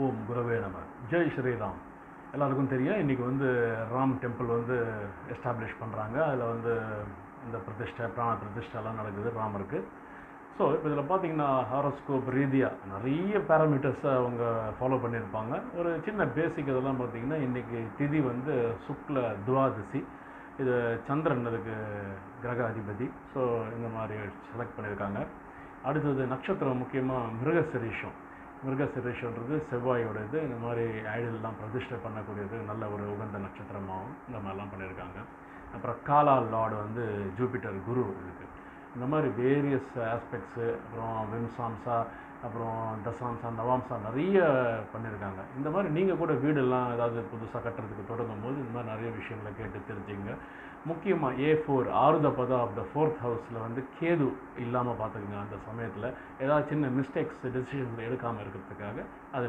ஓம் குரவே நம. ஜெய் ஸ்ரீராம். எல்லாருக்கும் தெரியும், இன்றைக்கி வந்து ராம் டெம்பிள் வந்து எஸ்டாப்ளிஷ் பண்ணுறாங்க. அதில் வந்து இந்த பிரதிஷ்டை, பிராண பிரதிஷ்டைலாம் நடக்குது ராமருக்கு. ஸோ இப்போ இதில் பார்த்தீங்கன்னா ஹாரோஸ்கோப் ரீதியாக நிறைய பேராமீட்டர்ஸை அவங்க ஃபாலோ பண்ணியிருப்பாங்க. ஒரு சின்ன பேசிக் இதெல்லாம் பார்த்தீங்கன்னா, இன்றைக்கி திதி வந்து சுக்ல துவாதசி. இது சந்திரன் அதுக்கு கிரக அதிபதி. ஸோ இந்த மாதிரி செலக்ட் பண்ணியிருக்காங்க. அடுத்தது நட்சத்திரம் முக்கியமாக மிருகசிரீஷம். மிருகசிரீஷன்றது செவ்வாயோட இது. இந்த மாதிரி ஐடல்லாம் பிரதிஷ்டை பண்ணக்கூடியது, நல்ல ஒரு உகந்த நட்சத்திரமாகவும் இந்த மாதிரிலாம் பண்ணியிருக்காங்க. அப்புறம் காலா லார்டு வந்து ஜூபிட்டர் குரு இருக்குது. இந்த மாதிரி வேரியஸ் ஆஸ்பெக்ட்ஸு, அப்புறம் விம்சாம்சா, அப்புறம் தசாம்சா, நவாம்சா நிறைய பண்ணியிருக்காங்க. இந்த மாதிரி நீங்கள் கூட வீடெல்லாம் ஏதாவது புதுசாக கட்டுறதுக்கு தொடங்கும் போது இந்த மாதிரி நிறைய விஷயங்களை கேட்டு தெரிஞ்சுங்க. முக்கியமாக A4 ஆறுத பதம் ஆஃப் த 4th ஹவுஸில் வந்து கேது இல்லாமல் பார்த்துக்குங்க. அந்த சமயத்தில் ஏதாவது சின்ன மிஸ்டேக்ஸ் டெசிஷன்ஸ் எடுக்காமல் இருக்கிறதுக்காக அதில்